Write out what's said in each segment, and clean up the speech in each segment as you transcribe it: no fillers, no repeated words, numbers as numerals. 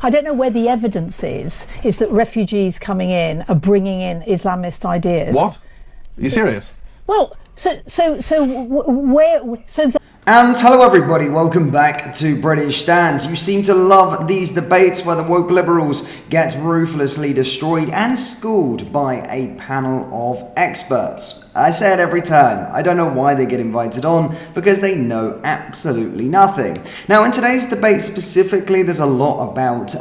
I don't know where the evidence is that refugees coming in are bringing in Islamist ideas. What? Are you serious? Well, And hello everybody, welcome back to British Stand. You seem to love these debates where the woke liberals get ruthlessly destroyed and schooled by a panel of experts. I say it every time, I don't know why they get invited on, because they know absolutely nothing. Now in today's debate specifically, there's a lot about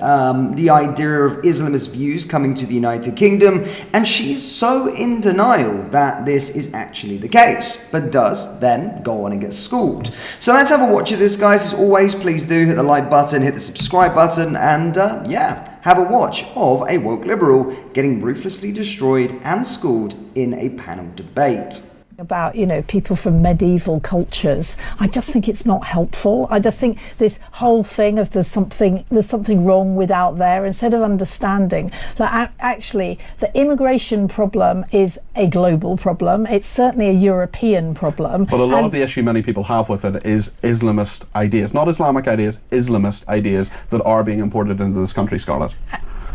the idea of Islamist views coming to the United Kingdom, and she's so in denial that this is actually the case, but does then go on and get schooled. So let's have a watch of this, guys. As always, please do hit the like button, hit the subscribe button, and have a watch of a woke liberal getting ruthlessly destroyed and schooled in a panel debate. About, you know, people from medieval cultures. I just think it's not helpful. I just think this whole thing of there's something wrong with out there, instead of understanding that actually the immigration problem is a global problem. It's certainly a European problem. But a lot of the issue many people have with it is Islamist ideas, not Islamic ideas, Islamist ideas that are being imported into this country, Scarlett.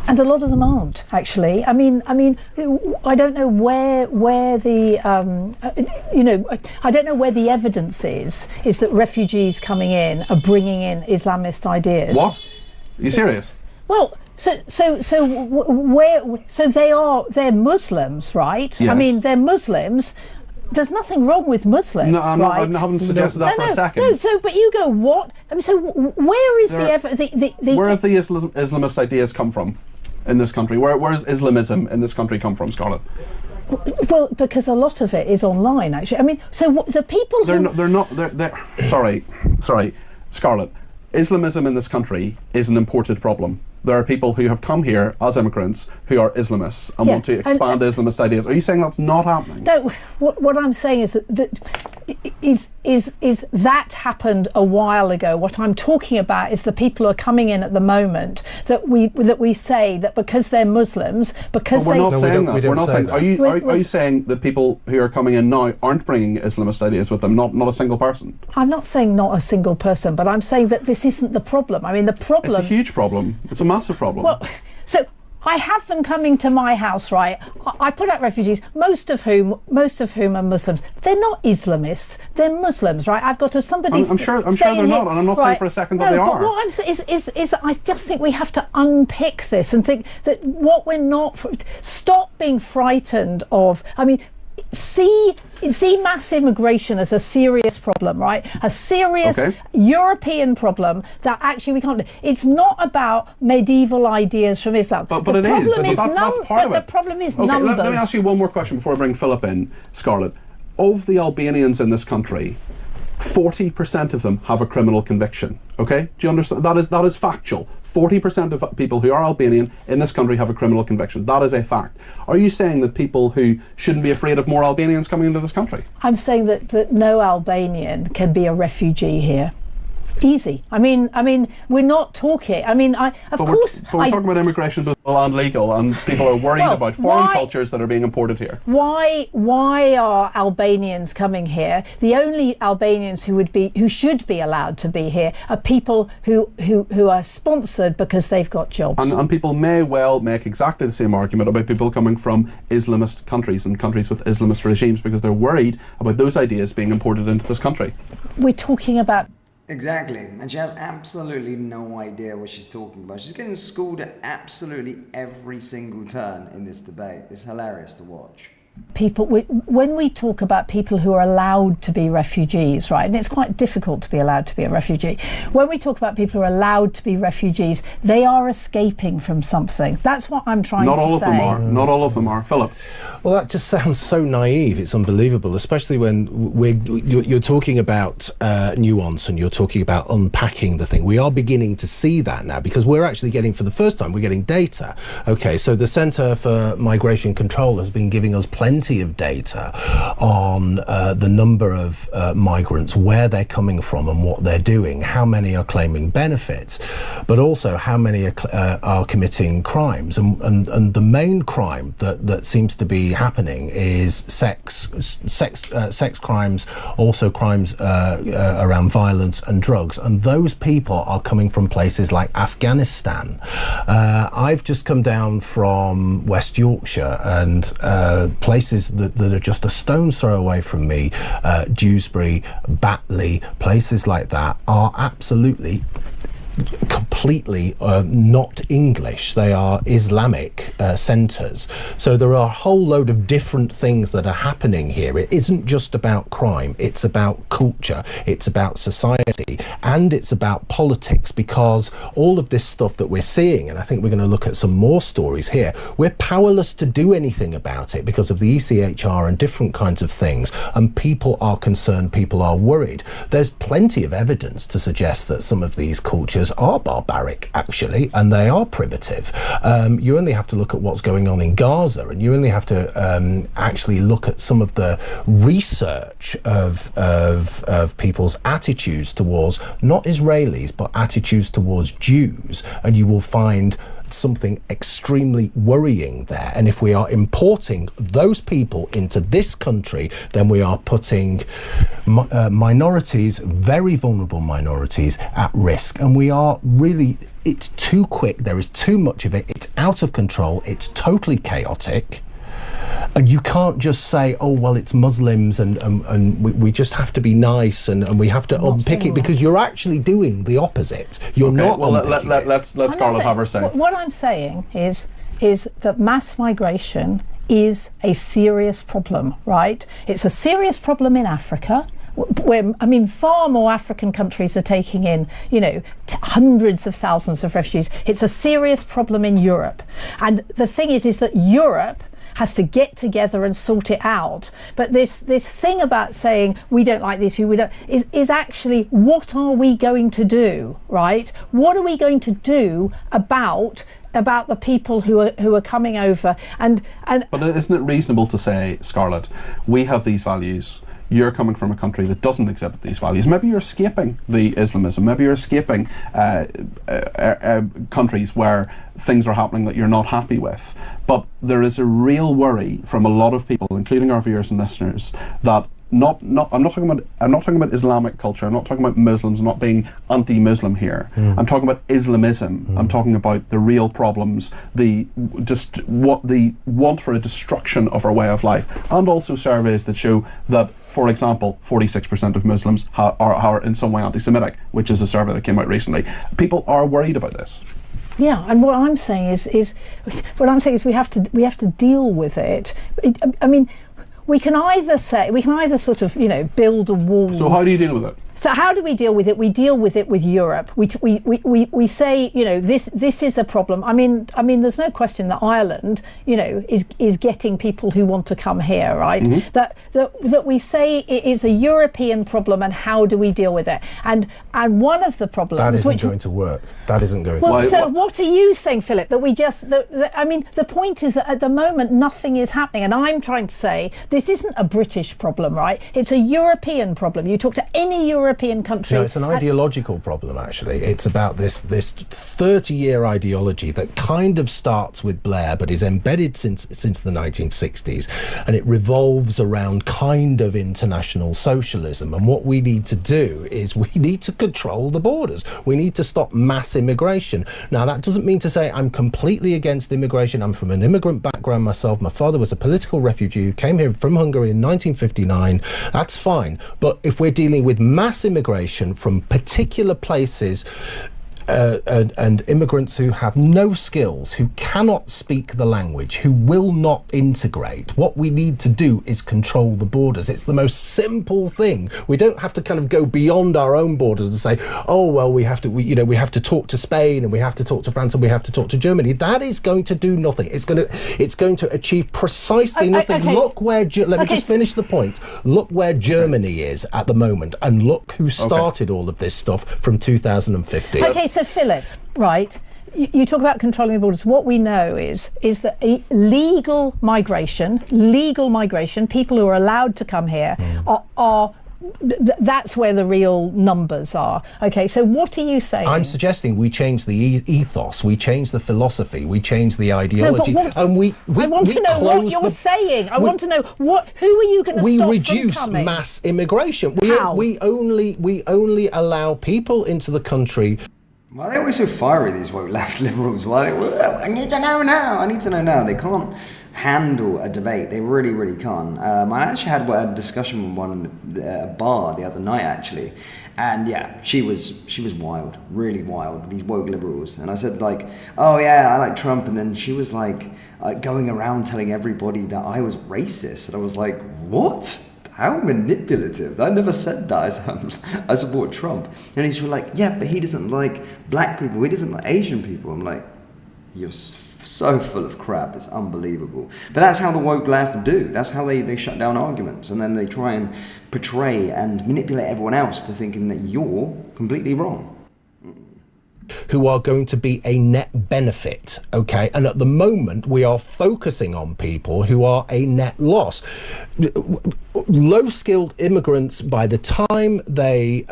And a lot of them aren't, actually. I mean, I don't know where the I don't know where the evidence is that refugees coming in are bringing in Islamist ideas. What? Are you serious? Well, they're Muslims, right? Yes. I mean, they're Muslims. There's nothing wrong with Muslims, no, right? I haven't suggested that for a second. No, but you go, what? I mean, so where is where have the Islamist ideas come from in this country? Where does Islamism in this country come from, Scarlett? Well, because a lot of it is online, actually. I mean, so the people Sorry, Scarlett. Islamism in this country is an imported problem. There are people who have come here as immigrants who are Islamists and want to expand Islamist ideas. Are you saying that's not happening? No, what I'm saying is that happened a while ago. What I'm talking about is the people who are coming in at the moment that we say that because they're Muslims, because we're not saying that. We're not saying that. Are you saying that people who are coming in now aren't bringing Islamist ideas with them? Not a single person. I'm not saying not a single person, but I'm saying that this isn't the problem. I mean, the problem. It's a huge problem. It's a massive problem. Well, so I have them coming to my house, right? I put out refugees, most of whom are Muslims. They're not Islamists. They're Muslims, right? I've got somebody. I'm sure they're not, and I'm not saying for a second that they are. But what I'm saying is that I just think we have to unpick this and think that what we're not. Stop being frightened of. I mean. See mass immigration as a serious problem, right? A serious European problem that actually we can't do. It's not about medieval ideas from Islam. But it is. That's part of it. The problem is numbers. Let me ask you one more question before I bring Philip in, Scarlett. Of the Albanians in this country, 40% of them have a criminal conviction. Okay? Do you understand? That is factual. 40% of people who are Albanian in this country have a criminal conviction. That is a fact. Are you saying that people who shouldn't be afraid of more Albanians coming into this country? I'm saying that no Albanian can be a refugee here. Easy. I mean, we're not talking. I mean, But we're talking about immigration and legal, and people are worried about foreign cultures that are being imported here. Why are Albanians coming here? The only Albanians who should be allowed to be here are people who are sponsored because they've got jobs. And people may well make exactly the same argument about people coming from Islamist countries and countries with Islamist regimes because they're worried about those ideas being imported into this country. We're talking about. Exactly, and she has absolutely no idea what she's talking about. She's getting schooled at absolutely every single turn in this debate. It's hilarious to watch. People, when we talk about people who are allowed to be refugees, right, and it's quite difficult to be allowed to be a refugee. When we talk about people who are allowed to be refugees, they are escaping from something. That's what I'm trying to say. Not all of them are. Not all of them are. Philip. Well, that just sounds so naive. It's unbelievable, especially when you're talking about nuance and you're talking about unpacking the thing. We are beginning to see that now because we're actually getting, for the first time, we're getting data. Okay, so the Centre for Migration Control has been giving us plenty of data on the number of migrants, where they're coming from and what they're doing, how many are claiming benefits, but also how many are committing crimes. And the main crime that seems to be happening is sex crimes, also crimes around violence and drugs. And those people are coming from places like Afghanistan. I've just come down from West Yorkshire, and places that are just a stone's throw away from me, Dewsbury, Batley, places like that, are absolutely completely not English. They are Islamic centres. So there are a whole load of different things that are happening here. It isn't just about crime, it's about culture, it's about society, and it's about politics, because all of this stuff that we're seeing, and I think we're going to look at some more stories here, we're powerless to do anything about it because of the ECHR and different kinds of things, and people are concerned, people are worried. There's plenty of evidence to suggest that some of these cultures are barbaric, actually, and they are primitive. You only have to look at what's going on in Gaza, and you only have to actually look at some of the research of people's attitudes towards, not Israelis, but attitudes towards Jews, and you will find something extremely worrying there. And if we are importing those people into this country, then we are putting minorities, very vulnerable minorities, at risk. And we are really, it's too quick, there is too much of it, it's out of control, it's totally chaotic. And you can't just say, oh, well, it's Muslims and we just have to be nice and we have to unpick it, because you're actually doing the opposite. You're not unpicking it. Let's Scarlett have her say. What I'm saying is that mass migration is a serious problem, right? It's a serious problem in Africa, where, I mean, far more African countries are taking in, hundreds of thousands of refugees. It's a serious problem in Europe. And the thing is that Europe has to get together and sort it out. But this thing about saying we don't like these people, is actually, what are we going to do, right? What are we going to do about the people who are coming over? But isn't it reasonable to say, Scarlett, we have these values, you're coming from a country that doesn't exhibit these values. Maybe you're escaping the Islamism, maybe you're escaping countries where things are happening that you're not happy with. But there is a real worry from a lot of people, including our viewers and listeners, that I'm not talking about Islamic culture, I'm not talking about Muslims, I'm not being anti-Muslim here. I'm talking about Islamism. I'm talking about the real problems, the want for a destruction of our way of life, and also surveys that show that, for example, 46% of Muslims are in some way anti-Semitic, which is a survey that came out recently. People are worried about this. Yeah, and what I'm saying is we have to deal with it. I mean, we can either sort of build a wall. So how do you deal with it? So how do we deal with it? We deal with it with Europe. We say, this is a problem. I mean, there's no question that Ireland, is getting people who want to come here, right? Mm-hmm. That we say it is a European problem, and how do we deal with it? And one of the problems that isn't going to work. That isn't going to work. So what are you saying, Philip? That we just? I mean, the point is that at the moment nothing is happening, and I'm trying to say this isn't a British problem, right? It's a European problem. You talk to any European country. No, it's an ideological problem, actually. It's about this 30-year ideology that kind of starts with Blair, but is embedded since the 1960s, and it revolves around kind of international socialism. And what we need to do is we need to control the borders. We need to stop mass immigration. Now, that doesn't mean to say I'm completely against immigration. I'm from an immigrant background myself. My father was a political refugee who came here from Hungary in 1959. That's fine. But if we're dealing with mass immigration from particular places, and immigrants who have no skills, who cannot speak the language, who will not integrate, what we need to do is control the borders. It's the most simple thing. We don't have to kind of go beyond our own borders and say, oh well, we have to talk to Spain, and we have to talk to France, and we have to talk to Germany. That is going to do nothing. It's going to achieve precisely nothing. Okay. Look where let me just finish the point. Look where Germany is at the moment, and look who started all of this stuff from 2015. Okay, so Philip, right, you talk about controlling the borders. What we know is that legal migration, people who are allowed to come here are that's where the real numbers are. Okay, so what are you saying? I'm suggesting we change the ethos, we change the philosophy, we change the ideology, and we want to know what you're saying. I want to know who are you going to stop from coming? We reduce mass immigration. How? We only allow people into the country. Why are they always so fiery, these woke left liberals? Why? I need to know now. I need to know now. They can't handle a debate. They really, really can't. I actually had a discussion with one in a bar the other night, actually. And yeah, she was wild, really wild, these woke liberals. And I said like, oh yeah, I like Trump. And then she was like going around telling everybody that I was racist. And I was like, what? How manipulative. I never said that. I support Trump. And he's like, yeah, but he doesn't like black people. He doesn't like Asian people. I'm like, you're so full of crap. It's unbelievable. But that's how the woke left do. That's how they shut down arguments. And then they try and portray and manipulate everyone else to thinking that you're completely wrong. Who are going to be a net benefit, okay? And at the moment, we are focusing on people who are a net loss. Low-skilled immigrants, by the time they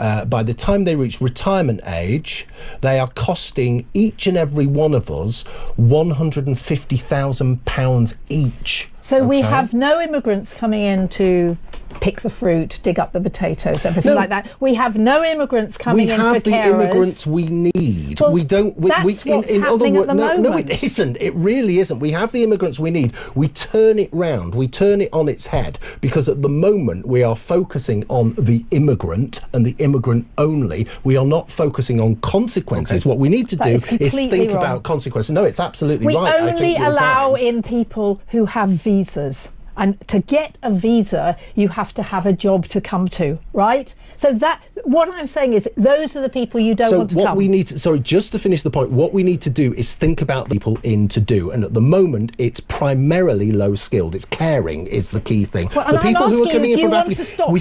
reach retirement age, they are costing each and every one of us £150,000 each. So we have no immigrants coming in to pick the fruit, dig up the potatoes, everything like that. We have no immigrants coming in for carers. We have the immigrants we need. Well, we don't. That's what's happening at the moment. No, it isn't. It really isn't. We have the immigrants we need. We turn it round. We turn it on its head, because at the moment we are focusing on the immigrant and the immigrant only. We are not focusing on consequences. Okay. What we need to do is think about consequences. No, it's absolutely right. We only allow in people who have visas. And to get a visa, you have to have a job to come to, right? So that, what I'm saying is, those are the people you don't want to come. So what we need to, sorry, just to finish the point, what we need to do is think about people in to do. And at the moment, it's primarily low skilled. It's caring is the key thing. Well, the people who are coming in from Africa, we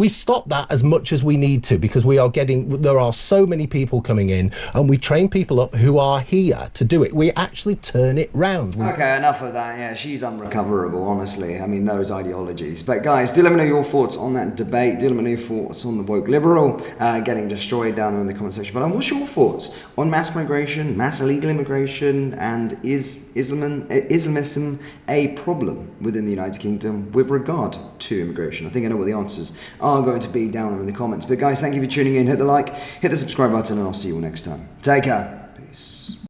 stop that as much as we need to, because there are so many people coming in, and we train people up who are here to do it. We actually turn it round. Okay, enough of that. Yeah, she's unrecoverable, honestly. I mean, those ideologies. But guys, do let me know your thoughts on that debate. Do let me know your thoughts on the woke liberal getting destroyed down there in the comment section below. What's your thoughts on mass migration, mass illegal immigration, and is Islamism a problem within the United Kingdom with regard to immigration? I think I know what the answers are going to be down there in the comments. But guys, thank you for tuning in. Hit the like, hit the subscribe button, and I'll see you all next time. Take care. Peace.